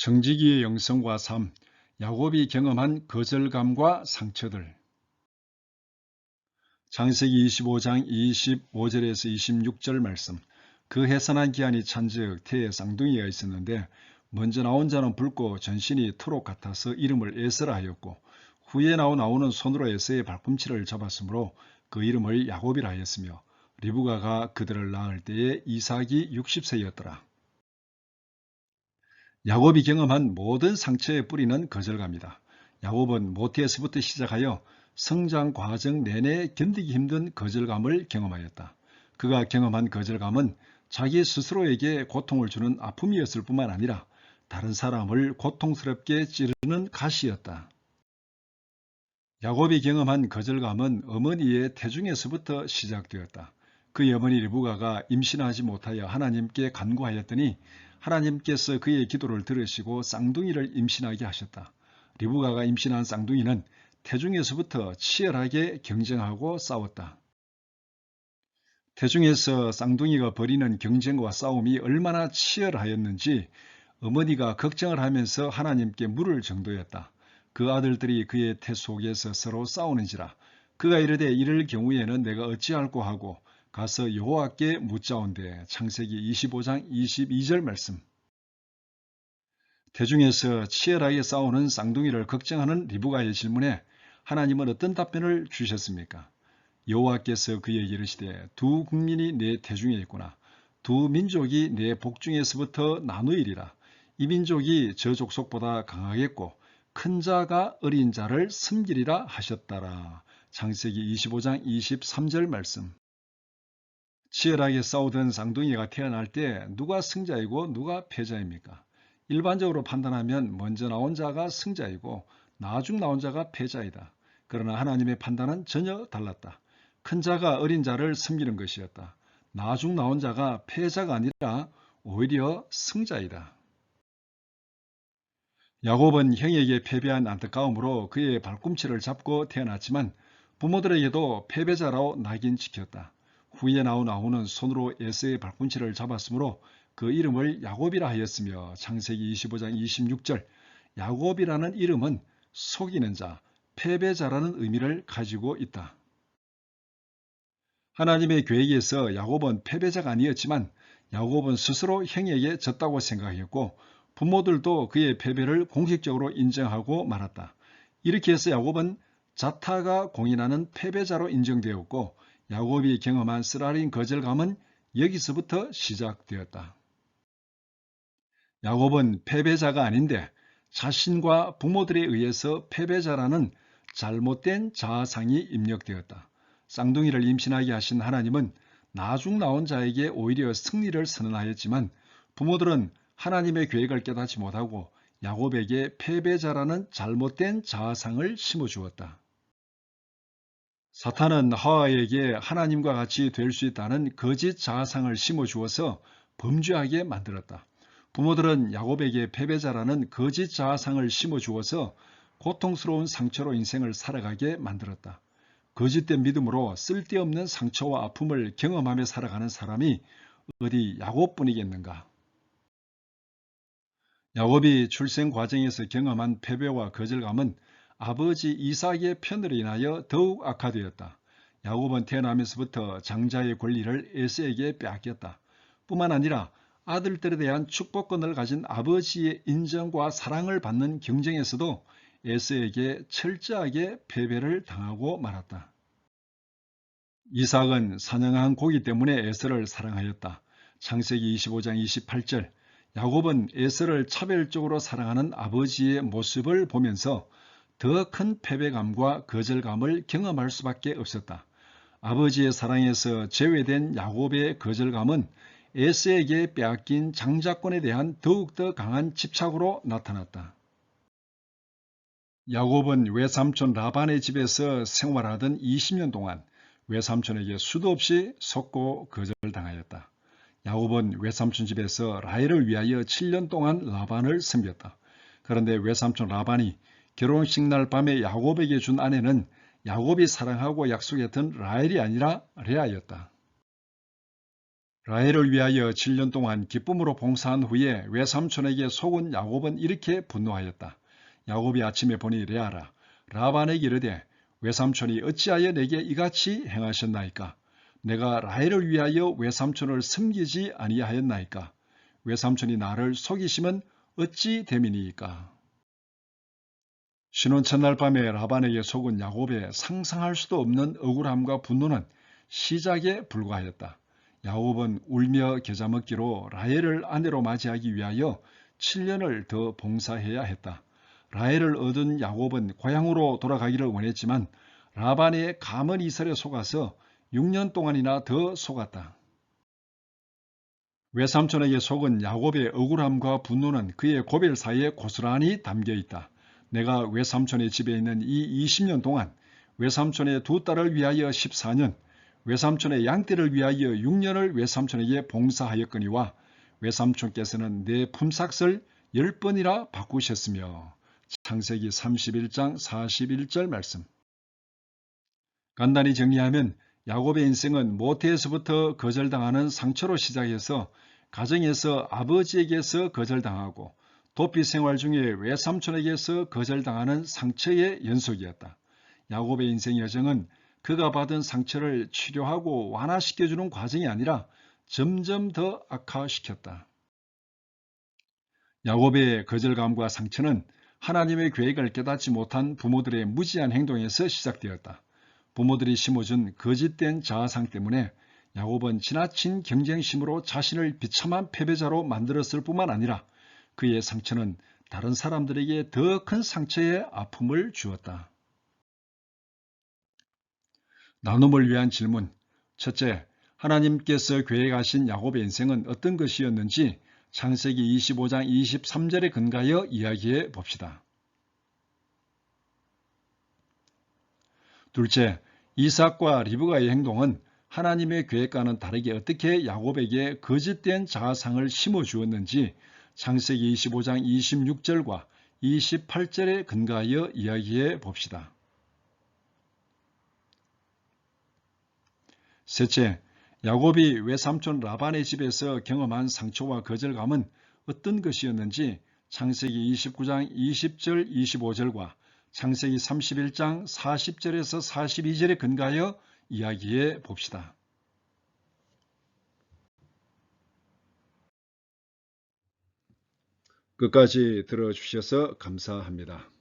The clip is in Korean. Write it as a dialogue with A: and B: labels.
A: 청지기의 영성과 삶, 야곱이 경험한 거절감과 상처들. 창세기 25장 25절에서 26절 말씀. 그 해산한 기한이 찬즉 태에 쌍둥이가 있었는데 먼저 나온 자는 붉고 전신이 토록 같아서 이름을 에서라 하였고 후에 나오는 손으로 에서의 발꿈치를 잡았으므로 그 이름을 야곱이라 하였으며 리브가가 그들을 낳을 때에 이삭이 60세였더라. 야곱이 경험한 모든 상처의 뿌리는 거절감이다. 야곱은 모태에서부터 시작하여 성장 과정 내내 견디기 힘든 거절감을 경험하였다. 그가 경험한 거절감은 자기 스스로에게 고통을 주는 아픔이었을 뿐만 아니라 다른 사람을 고통스럽게 찌르는 가시였다. 야곱이 경험한 거절감은 어머니의 태중에서부터 시작되었다. 그의 어머니 리브가가 임신하지 못하여 하나님께 간구하였더니 하나님께서 그의 기도를 들으시고 쌍둥이를 임신하게 하셨다. 리브가가 임신한 쌍둥이는 태중에서부터 치열하게 경쟁하고 싸웠다. 태중에서 쌍둥이가 벌이는 경쟁과 싸움이 얼마나 치열하였는지 어머니가 걱정을 하면서 하나님께 물을 정도였다. 그 아들들이 그의 태 속에서 서로 싸우는지라. 그가 이르되 이럴 경우에는 내가 어찌할꼬 하고 가서 여호와께 묻자온대. 창세기 25장 22절 말씀. 태중에서 치열하게 싸우는 쌍둥이를 걱정하는 리브가의 질문에 하나님은 어떤 답변을 주셨습니까? 여호와께서 그에게 이르시되 두 국민이 내 태중에 있구나. 두 민족이 내 복중에서부터 나누이리라. 이 민족이 저 족속보다 강하겠고 큰 자가 어린 자를 섬기리라 하셨더라. 창세기 25장 23절 말씀. 치열하게 싸우던 쌍둥이가 태어날 때 누가 승자이고 누가 패자입니까? 일반적으로 판단하면 먼저 나온 자가 승자이고 나중 나온 자가 패자이다. 그러나 하나님의 판단은 전혀 달랐다. 큰 자가 어린 자를 섬기는 것이었다. 나중 나온 자가 패자가 아니라 오히려 승자이다. 야곱은 형에게 패배한 안타까움으로 그의 발꿈치를 잡고 태어났지만 부모들에게도 패배자로 낙인 찍혔다. 후에 나온 아우는 손으로 에서의 발꿈치를 잡았으므로 그 이름을 야곱이라 하였으며 창세기 25장 26절 야곱이라는 이름은 속이는 자, 패배자라는 의미를 가지고 있다. 하나님의 계획에서 야곱은 패배자가 아니었지만 야곱은 스스로 형에게 졌다고 생각했고 부모들도 그의 패배를 공식적으로 인정하고 말았다. 이렇게 해서 야곱은 자타가 공인하는 패배자로 인정되었고 야곱이 경험한 쓰라린 거절감은 여기서부터 시작되었다. 야곱은 패배자가 아닌데 자신과 부모들에 의해서 패배자라는 잘못된 자아상이 입력되었다. 쌍둥이를 임신하게 하신 하나님은 나중 나온 자에게 오히려 승리를 선언하였지만 부모들은 하나님의 계획을 깨닫지 못하고 야곱에게 패배자라는 잘못된 자아상을 심어주었다. 사탄은 하와에게 하나님과 같이 될 수 있다는 거짓 자아상을 심어주어서 범죄하게 만들었다. 부모들은 야곱에게 패배자라는 거짓 자아상을 심어주어서 고통스러운 상처로 인생을 살아가게 만들었다. 거짓된 믿음으로 쓸데없는 상처와 아픔을 경험하며 살아가는 사람이 어디 야곱뿐이겠는가? 야곱이 출생 과정에서 경험한 패배와 거절감은 아버지 이삭의 편으로 인하여 더욱 악화되었다. 야곱은 태어나면서부터 장자의 권리를 에서에게 빼앗겼다. 뿐만 아니라 아들들에 대한 축복권을 가진 아버지의 인정과 사랑을 받는 경쟁에서도 에서에게 철저하게 패배를 당하고 말았다. 이삭은 사냥한 고기 때문에 에서를 사랑하였다. 창세기 25장 28절 야곱은 에서를 차별적으로 사랑하는 아버지의 모습을 보면서 더 큰 패배감과 거절감을 경험할 수밖에 없었다. 아버지의 사랑에서 제외된 야곱의 거절감은 에서에게 빼앗긴 장자권에 대한 더욱더 강한 집착으로 나타났다. 야곱은 외삼촌 라반의 집에서 생활하던 20년 동안 외삼촌에게 수도 없이 속고 거절당하였다. 야곱은 외삼촌 집에서 라헬을 위하여 7년 동안 라반을 섬겼다. 그런데 외삼촌 라반이 결혼식 날 밤에 야곱에게 준 아내는 야곱이 사랑하고 약속했던 라헬이 아니라 레아였다. 라헬을 위하여 7년 동안 기쁨으로 봉사한 후에 외삼촌에게 속은 야곱은 이렇게 분노하였다. 야곱이 아침에 보니 레아라 라반에게 이르되 외삼촌이 어찌하여 내게 이같이 행하셨나이까? 내가 라헬을 위하여 외삼촌을 섬기지 아니하였나이까? 외삼촌이 나를 속이심은 어찌 됨이니이까? 신혼 첫날 밤에 라반에게 속은 야곱의 상상할 수도 없는 억울함과 분노는 시작에 불과하였다. 야곱은 울며 겨자 먹기로 라헬을 아내로 맞이하기 위하여 7년을 더 봉사해야 했다. 라헬을 얻은 야곱은 고향으로 돌아가기를 원했지만 라반의 감언 이설에 속아서 6년 동안이나 더 속았다. 외삼촌에게 속은 야곱의 억울함과 분노는 그의 고별 사이에 고스란히 담겨 있다. 내가 외삼촌의 집에 있는 이 20년 동안 외삼촌의 두 딸을 위하여 14년, 외삼촌의 양떼를 위하여 6년을 외삼촌에게 봉사하였거니와 외삼촌께서는 내 품삯을 10번이나 바꾸셨으며. 창세기 31장 41절 말씀. 간단히 정리하면 야곱의 인생은 모태에서부터 거절당하는 상처로 시작해서 가정에서 아버지에게서 거절당하고 도피 생활 중에 외삼촌에게서 거절당하는 상처의 연속이었다. 야곱의 인생 여정은 그가 받은 상처를 치료하고 완화시켜주는 과정이 아니라 점점 더 악화시켰다. 야곱의 거절감과 상처는 하나님의 계획을 깨닫지 못한 부모들의 무지한 행동에서 시작되었다. 부모들이 심어준 거짓된 자아상 때문에 야곱은 지나친 경쟁심으로 자신을 비참한 패배자로 만들었을 뿐만 아니라 그의 상처는 다른 사람들에게 더 큰 상처의 아픔을 주었다. 나눔을 위한 질문. 첫째, 하나님께서 계획하신 야곱의 인생은 어떤 것이었는지 창세기 25장 23절에 근거하여 이야기해 봅시다. 둘째, 이삭과 리브가의 행동은 하나님의 계획과는 다르게 어떻게 야곱에게 거짓된 자아상을 심어주었는지 창세기 25장 26절과 28절에 근거하여 이야기해 봅시다. 셋째, 야곱이 외삼촌 라반의 집에서 경험한 상처와 거절감은 어떤 것이었는지 창세기 29장 20절 25절과 창세기 31장 40절에서 42절에 근거하여 이야기해 봅시다. 끝까지 들어주셔서 감사합니다.